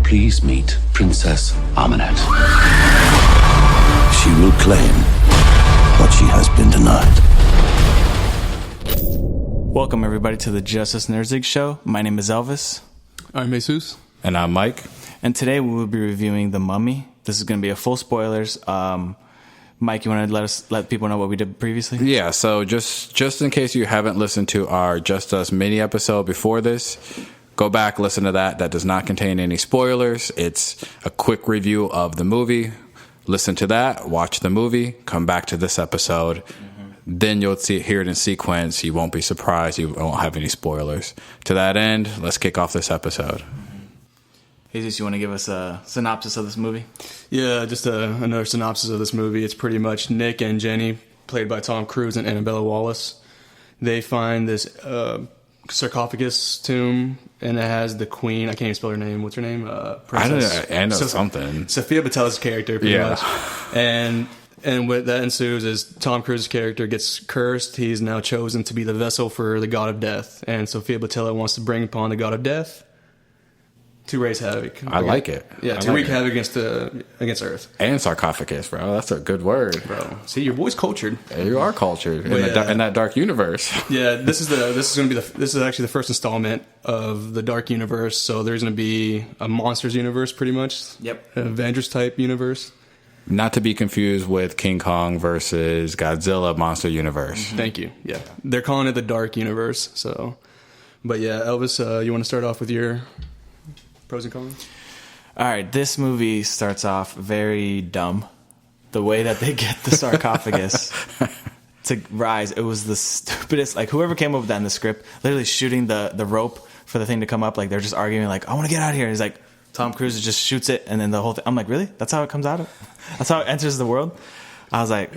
please meet Princess Amunet. She will claim what she has been denied. Welcome, everybody, to the Justus Nerds League Show. My name is Elvis. I'm Jesus. And I'm Mike. And today we will be reviewing The Mummy. This is going to be a full spoilers. Mike, you want to let people know what we did previously? Yeah, so just in case you haven't listened to our JustusMini episode before this, go back, listen to that. That does not contain any spoilers. It's a quick review of the movie. Listen to that, watch the movie, come back to this episode. Then you'll hear it in sequence. You won't be surprised. You won't have any spoilers. To that end, let's kick off this episode. Jesus, you want to give us a synopsis of this movie? Yeah, just another synopsis of this movie. It's pretty much Nick and Jenny, played by Tom Cruise and Annabella Wallace. They find this sarcophagus tomb, and it has the queen. I can't even spell her name. What's her name? Princess. I know something. Sophia Boutella's character, pretty much. And what that ensues is Tom Cruise's character gets cursed. He's now chosen to be the vessel for the god of death. And Sophia Boutella wants to bring upon the god of death to raise havoc. I like it. Yeah, to wreak havoc against Earth. And sarcophagus, bro. That's a good word. Bro. See, your boy's cultured. You are cultured in that dark universe. Yeah, this is actually the first installment of the dark universe. So there's going to be a monsters universe, pretty much. Yep. An Avengers type universe. Not to be confused with King Kong versus Godzilla monster universe. Thank you. Yeah. They're calling it the dark universe. So, but yeah, Elvis, you want to start off with your pros and cons? All right, this movie starts off very dumb. The way that they get the sarcophagus to rise, it was the stupidest. Like, whoever came up with that in the script, literally shooting the rope for the thing to come up, like, they're just arguing, like, I want to get out of here. He's like, Tom Cruise just shoots it, and then the whole thing. I'm like, really? That's how it comes out? That's how it enters the world? I was like,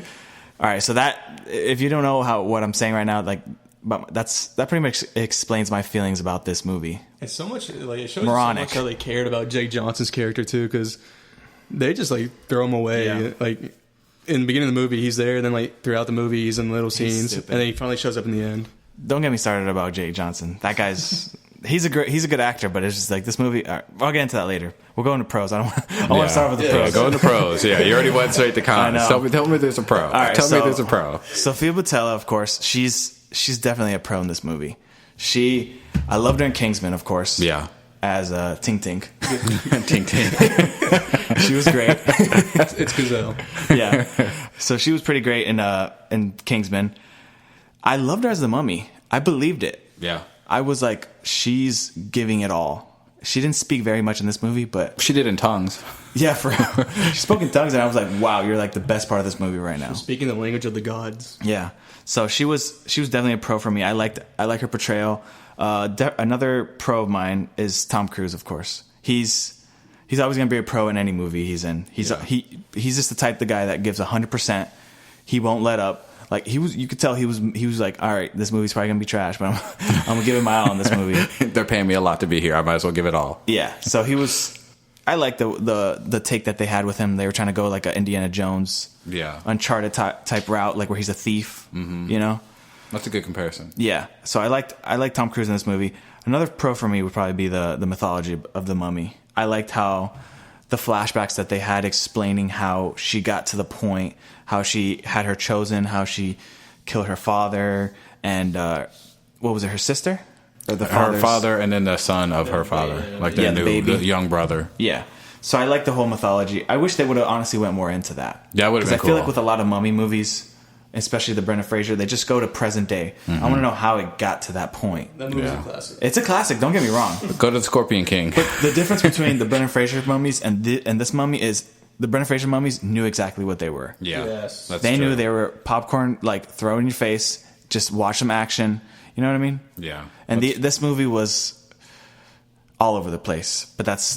all right, so that, if you don't know what I'm saying right now, like, but that pretty much explains my feelings about this movie. It's so much, like, it shows moronic. So much how they cared about Jake Johnson's character too, because they just like throw him away. Yeah. Like in the beginning of the movie, he's there, then like throughout the movie, he's in little scenes, and then he finally shows up in the end. Don't get me started about Jake Johnson. That guy's he's a good actor, but it's just like this movie. All right, I'll get into that later. We'll go into pros. I want to start with the pros. Go into pros. Yeah, you already went straight to cons. Tell me there's a pro. All right, tell me there's a pro. Sophia Boutella, of course, she's definitely a pro in this movie. I loved her in Kingsman, of course. Yeah. As Tink Tink. Tink Tink. She was great. It's Gazelle. Yeah. So she was pretty great in Kingsman. I loved her as the Mummy. I believed it. Yeah. I was like, she's giving it all. She didn't speak very much in this movie, but she did in tongues. Yeah, she spoke in tongues, and I was like, wow, you're like the best part of this movie right now. Speaking the language of the gods. Yeah. So she was definitely a pro for me. I like her portrayal. Another pro of mine is Tom Cruise, of course. He's always going to be a pro in any movie he's in. He's just the type of guy that gives 100%. He won't let up. Like you could tell he was like, all right, this movie's probably gonna be trash, but I'm gonna give it my all in this movie. They're paying me a lot to be here. I might as well give it all. Yeah. So he was. I like the take that they had with him. They were trying to go like a Indiana Jones, Uncharted type route, like where he's a thief. Mm-hmm. You know, that's a good comparison. Yeah. So I liked Tom Cruise in this movie. Another pro for me would probably be the mythology of the Mummy. I liked how the flashbacks that they had explaining how she got to the point, how she had her chosen, how she killed her father, and what was it, her sister? Or her father, and then the son of her father, like the young brother. Yeah. So I like the whole mythology. I wish they would have honestly went more into that. Yeah, would have been cool. I feel like with a lot of Mummy movies, especially the Brendan Fraser, they just go to present day. Mm-hmm. I want to know how it got to that point. That movie's a classic. It's a classic. Don't get me wrong. Go to the Scorpion King. But the difference between the Brendan Fraser mummies and this mummy is the Brendan Fraser mummies knew exactly what they were. Yeah, yes. They knew they were popcorn, like throw in your face. Just watch some action. You know what I mean? Yeah. And this movie was all over the place. But that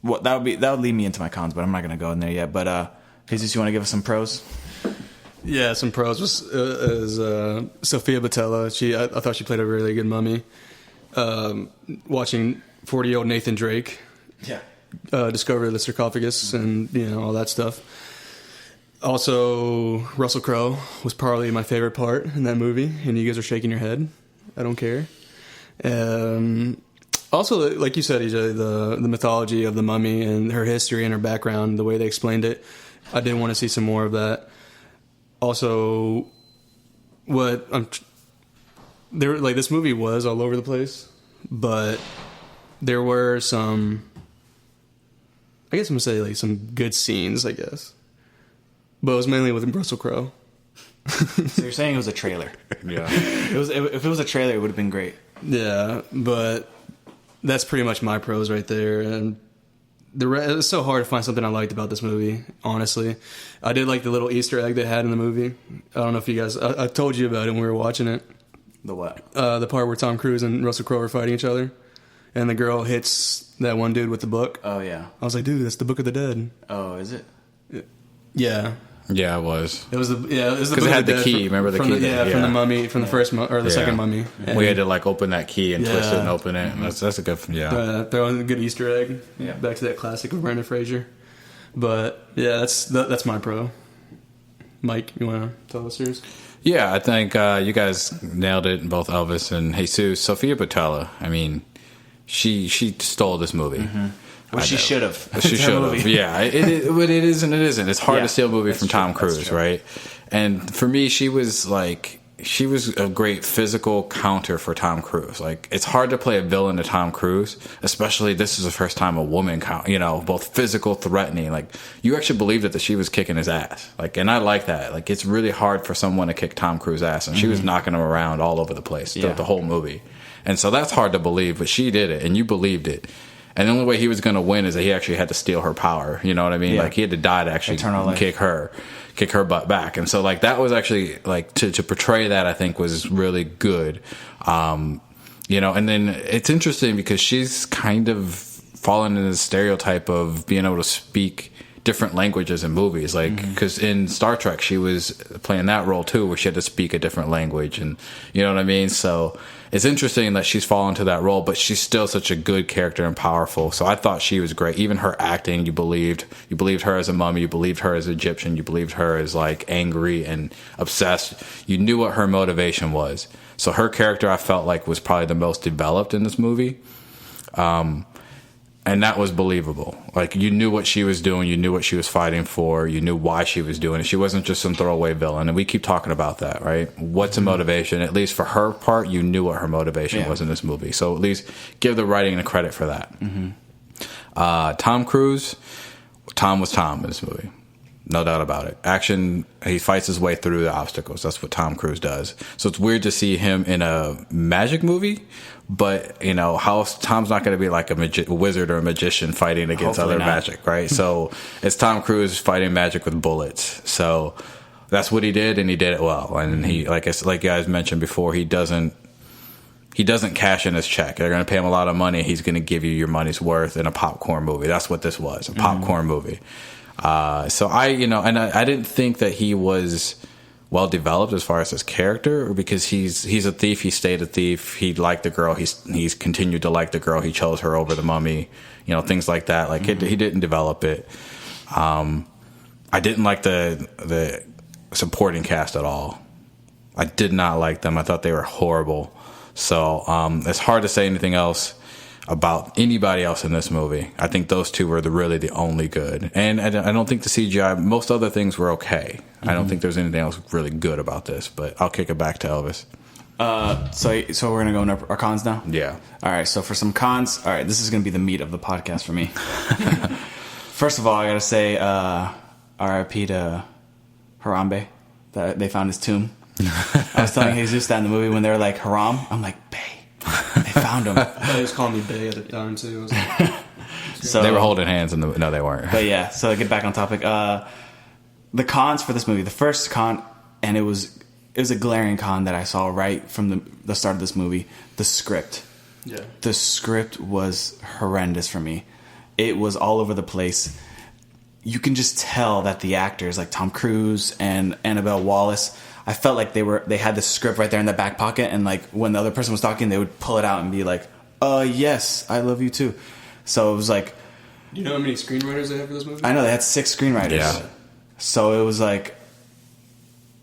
would lead me into my cons. But I'm not going to go in there yet. But Jesus, you want to give us some pros? Yeah, some pros was Sophia Boutella. I thought she played a really good mummy. Watching 40-year-old Nathan Drake, discover the sarcophagus and all that stuff. Also, Russell Crowe was probably my favorite part in that movie, and you guys are shaking your head. I don't care. Also, like you said, EJ, the mythology of the mummy and her history and her background, the way they explained it, I did want to see some more of that. Also, this movie was all over the place, but there were some, I guess I'm gonna say like some good scenes, I guess, but it was mainly with Russell Crowe. So you're saying it was a trailer? Yeah. If it was a trailer, it would have been great. Yeah, but that's pretty much my pros right there. And it's so hard to find something I liked about this movie, honestly. I did like the little Easter egg they had in the movie. I don't know if you guys... I told you about it when we were watching it. The what? The part where Tom Cruise and Russell Crowe are fighting each other. And the girl hits that one dude with the book. Oh, yeah. I was like, dude, that's the Book of the Dead. Oh, is it? Yeah. Yeah, it was. It was the Because it had the key. Remember the key? From the mummy, from the first or the second mummy. And we had to like open that key and twist it and open it. And that's a good throw in a good Easter egg. Yeah, back to that classic of Brendan Fraser. But yeah, that's my pro. Mike, you want to tell us yours? Yeah, I think you guys nailed it. Both Elvis and Jesus. Sophia Botella. I mean, she stole this movie. Mm-hmm. Well, she should have. She should have. Yeah, but it is and it isn't. It's hard to steal a movie from Tom Cruise, right? And for me, she was a great physical counter for Tom Cruise. Like, it's hard to play a villain to Tom Cruise, especially this is the first time a woman, both physical, threatening. Like, you actually believed that she was kicking his ass. Like, and I like that. Like, it's really hard for someone to kick Tom Cruise's ass, and she was knocking him around all over the place throughout the whole movie. And so that's hard to believe, but she did it, and you believed it. And the only way he was going to win is that he actually had to steal her power. You know what I mean? Yeah. Like, he had to die to actually kick her butt back. And so, like, that was actually, like, to portray that, I think, was really good. And then it's interesting because she's kind of fallen into the stereotype of being able to speak different languages in movies. Like, because in Star Trek, she was playing that role, too, where she had to speak a different language. And, you know what I mean? So it's interesting that she's fallen to that role, but she's still such a good character and powerful. So I thought she was great. Even her acting, you believed her as a mummy, you believed her as Egyptian, you believed her as like angry and obsessed. You knew what her motivation was. So her character, I felt like, was probably the most developed in this movie. And that was believable. Like, you knew what she was doing, you knew what she was fighting for, you knew why she was doing it. She wasn't just some throwaway villain. And we keep talking about that, right? What's a motivation? At least for her part, you knew what her motivation was in this movie. So at least give the writing the credit for that. Tom Cruise, Tom was Tom in this movie. No doubt about it. Action, he fights his way through the obstacles. That's what Tom Cruise does. So it's weird to see him in a magic movie, but, how Tom's not going to be like a wizard or a magician fighting against other magic, right? So it's Tom Cruise fighting magic with bullets. So that's what he did, and he did it well. And he, like you guys mentioned before, he doesn't cash in his check. They're going to pay him a lot of money. He's going to give you your money's worth in a popcorn movie. That's what this was, a popcorn movie. So I didn't think that he was well developed as far as his character, because he's a thief. He stayed a thief. He liked the girl. He's continued to like the girl. He chose her over the mummy. Things like that. Like, he didn't develop it. I didn't like the supporting cast at all. I did not like them. I thought they were horrible. So it's hard to say anything else about anybody else in this movie. I think those two were really the only good. And I don't think the CGI, most other things were okay. I don't think there's anything else really good about this, but I'll kick it back to Elvis. So we're going to go into our cons now? Yeah. All right, so for some cons, all right, this is going to be the meat of the podcast for me. First of all, I got to say RIP to Harambe. That they found his tomb. I was telling Jesus that in the movie when they were like, Haram, I'm like, Bay. They found him. He was calling me Bay at the time, too. So they were holding hands. No, they weren't. But yeah, so to get back on topic, the cons for this movie. The first con, and it was a glaring con that I saw right from the start of this movie, the script. Yeah. The script was horrendous for me. It was all over the place. You can just tell that the actors, like Tom Cruise and Annabelle Wallis, I felt like they had the script right there in the back pocket, and like when the other person was talking, they would pull it out and be like, yes, I love you too. So it was like, you know how many screenwriters they have for this movie? I know they had 6 screenwriters. Yeah. So it was like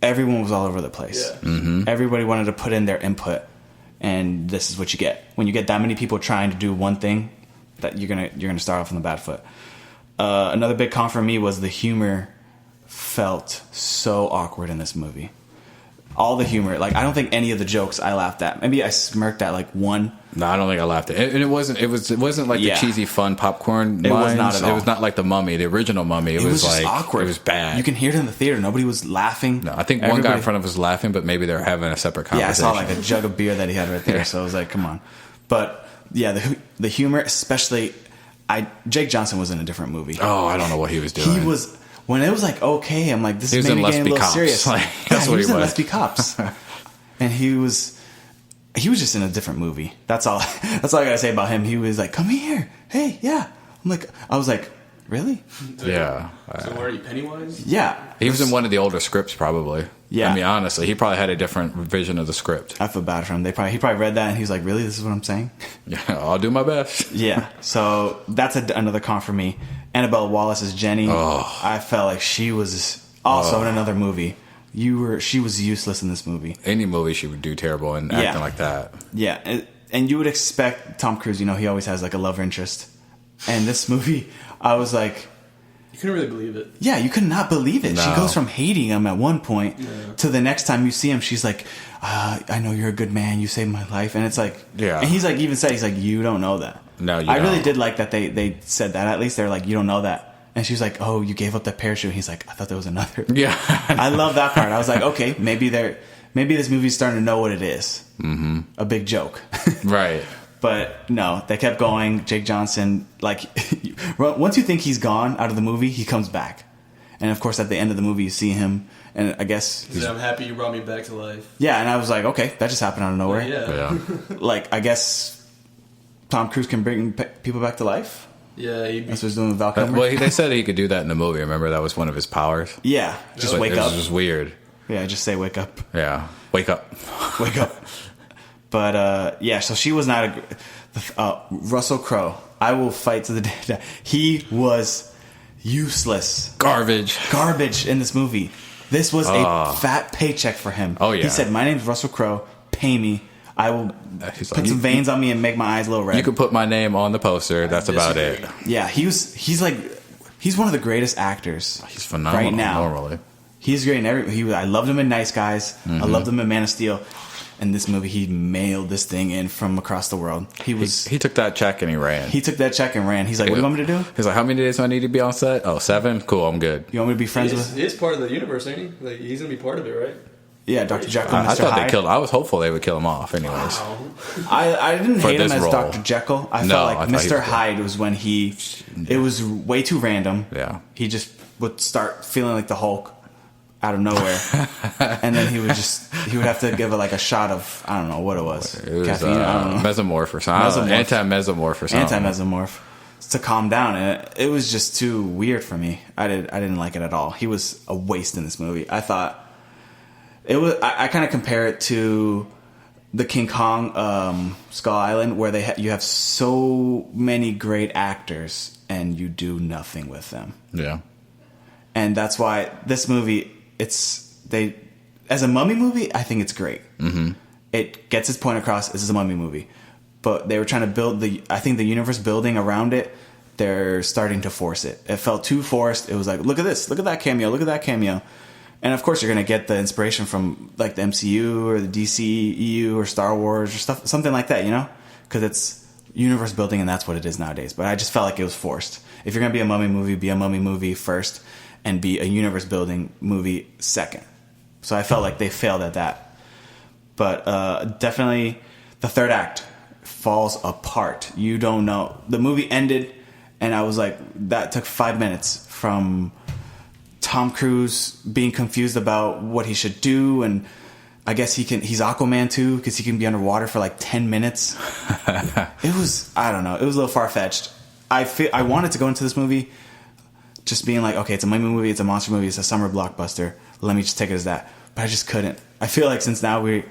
everyone was all over the place. Yeah. Everybody wanted to put in their input, and this is what you get. When you get that many people trying to do one thing, that you're gonna start off on the bad foot. Another big con for me was the humor felt so awkward in this movie. All the humor, like I don't think any of the jokes I laughed at. Maybe I smirked at like one. No, I don't think I laughed at it. And it wasn't like the cheesy fun popcorn It was lines. not at all. It was not like the Mummy, the original Mummy. It was just like awkward. It was bad. You can hear it in the theater. Nobody was laughing. No, I think one guy in front of us was laughing, but maybe they're having a separate Yeah, I conversation. saw like a jug of beer that he had right there, so I was like, come on. But yeah, the humor, especially, Jake Johnson was in a different movie. Oh, I don't know what he was doing. He was, when it was like, okay, I'm like, this He is was in maybe Let's getting Be a little Cops. serious. Like, that's he what was he in was. Let's Be Cops. And he was just in a different movie. That's all I gotta say about him. He was like, come here. Hey, yeah. I was like, really? Yeah. So were you Pennywise? Yeah. He was in one of the older scripts, probably. Yeah. I mean, honestly, he probably had a different vision of the script. I feel bad for him. He probably read that and he was like, really? This is what I'm saying? Yeah, I'll do my best. Yeah. So that's another con for me. Annabelle Wallace as Jenny. Oh. I felt like she was also in another movie. She was useless in this movie. Any movie she would do terrible in acting like that. Yeah, and you would expect Tom Cruise. You know, he always has like a love interest. And this movie, I was like, You couldn't really believe it. yeah, you could not believe it. No. She goes from hating him at one point to the next time you see him, she's like, I know you're a good man. You saved my life. And it's like, Yeah. And he's like, he's like, you don't know that. No, you I really don't. did like that they said that. At least they're like, you don't know that. And she was like, oh, you gave up that parachute. And he's like, I thought there was another. Yeah. I love that part. I was like, okay, maybe this movie's starting to know what it is. Mm-hmm. A big joke. Right. But no, they kept going. Jake Johnson, like, once you think he's gone out of the movie, he comes back. And of course, at the end of the movie, you see him, and I guess He said, I'm happy you brought me back to life. yeah. And I was like, okay, that just happened out of nowhere. Yeah. Yeah. Like, I guess Tom Cruise can bring people back to life. Yeah, That's what he's doing with Val Kilmer. Well, they said he could do that in the movie. Remember, that was one of his powers. Yeah, just But wake it up. was just weird. Yeah, just say wake up. Yeah. Wake up. Wake up. But yeah, so she was not Russell Crowe. I will fight to the day. He was useless. Garbage in this movie. This was a fat paycheck for him. Oh, yeah. He said, my name's Russell Crowe. Pay me. I will He's put like, some veins on me and make my eyes a little red. You could put my name on the poster. That's about it. Yeah, he's one of the greatest actors. He's phenomenal right now. normally. He's great in I loved him in Nice Guys. Mm-hmm. I loved him in Man of Steel. In this movie, he mailed this thing in from across the world. He took that check and he ran. He took that check and ran. He's like, what do you want me to do? He's like, how many days do I need to be on set? Oh, 7? Cool, I'm good. You want me to be friends with? He's part of the universe, ain't he? Like, he's gonna be part of it, right? Yeah, Dr. Jekyll and I Mr. thought Hyde. they killed him. I was hopeful they would kill him off anyways. I didn't For hate him this as role. Dr. Jekyll. I No, felt I like thought he Mr. was good. Hyde was when it was way too random. Yeah. He just would start feeling like the Hulk out of nowhere. And then he would have to give it like a shot of, I don't know what it was. It was Caffeine, I don't know. mesomorph or something. Mesomorph. Anti-mesomorph or something. Anti-mesomorph to calm down, and it was just too weird for me. I didn't like it at all. He was a waste in this movie. I thought it was. I kind of compare it to the King Kong Skull Island, where you have so many great actors and you do nothing with them. Yeah. And that's why this movie, as a mummy movie, I think it's great. Mm-hmm. It gets its point across. This is a mummy movie. But they were trying to build I think the universe building around it, they're starting to force it. It felt too forced. It was like, look at this, look at that cameo, look at that cameo. And of course you're going to get the inspiration from like the MCU or the DCEU or Star Wars or stuff, something like that, you know? Because it's universe building and that's what it is nowadays. But I just felt like it was forced. If you're going to be a mummy movie first and be a universe building movie second. So I felt like they failed at that. But definitely the third act falls apart. You don't know. The movie ended and I was like, that took 5 minutes from Tom Cruise being confused about what he should do, and I guess he's Aquaman too because he can be underwater for like 10 minutes. It was, I don't know, it was a little far-fetched. I wanted to go into this movie just being like, okay, it's a mummy movie, it's a monster movie, it's a summer blockbuster, let me just take it as that. But I just couldn't. I feel like since now we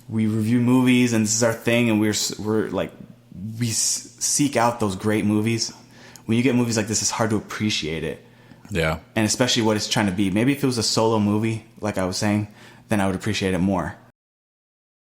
review movies and this is our thing, and we're like, we seek out those great movies. When you get movies like this, it's hard to appreciate it. Yeah. And especially what it's trying to be. Maybe if it was a solo movie, like I was saying, then I would appreciate it more.